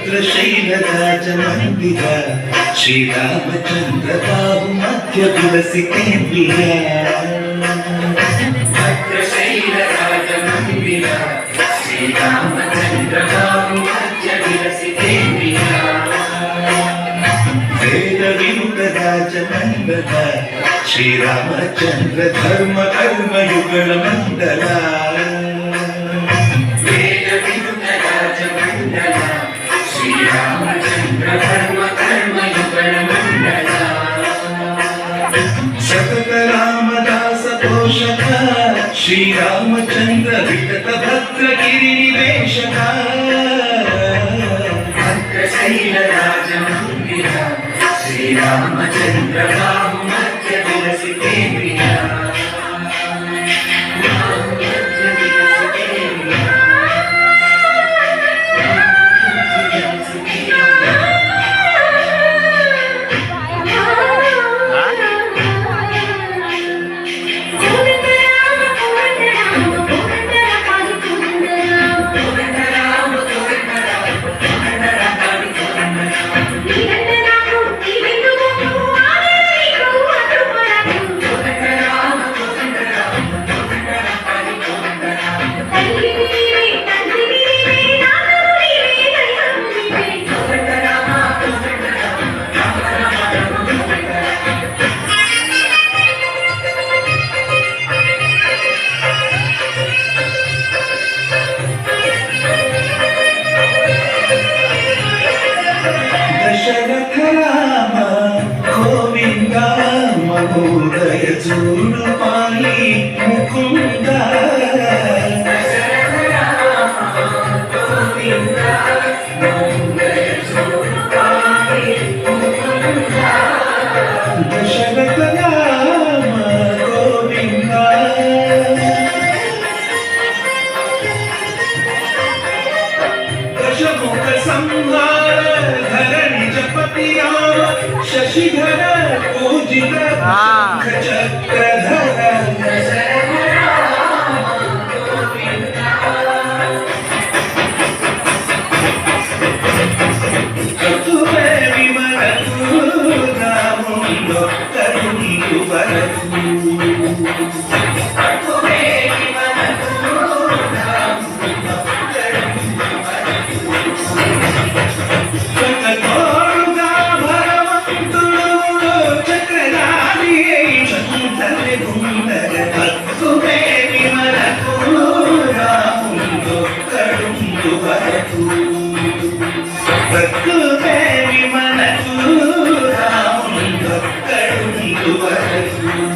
ಭದ್ರಶೈಲರಾಜಮಂದಿರ ಶ್ರೀರಾಮಚಂದ್ರ ಬಾಬು ಮಧ್ಯ ತುಳಸಿ ಕೇಂದ್ರಿಯ ಭದ್ರಶೈಲರಾಜಮಂದಿರ ಶ್ರೀರಾಮಚಂದ್ರ ಬಾಬು ಮಧ್ಯ ತುಳಸಿ ಕೇಂದ್ರಿಯ ವೇದ ವಿನುತ ರಾಜಮಂಡಲ ಶ್ರೀರಾಮಚಂದ್ರ ಧರ್ಮ ಕರ್ಮಯುಗಳ ಮಂಡಲ सतत रामदास पोषक श्रीरामचंद्र विगत भद्र गिरि निवेशक भद्रशैलराजमंदिर श्रीरामचंद्र बाबु मध्य तुलसी केंद्रिय మహోదయ చూడు పాలి ముకుంద దశరథ రామ గోవింద దశముఖ సంహార ధరణి జపతి రామ శశిధర పూజిత చక్రధర కతువే విమలతు రాముందో కరుణియు వరతు కతువే విమలతు రాముందో కరుణియు వరతు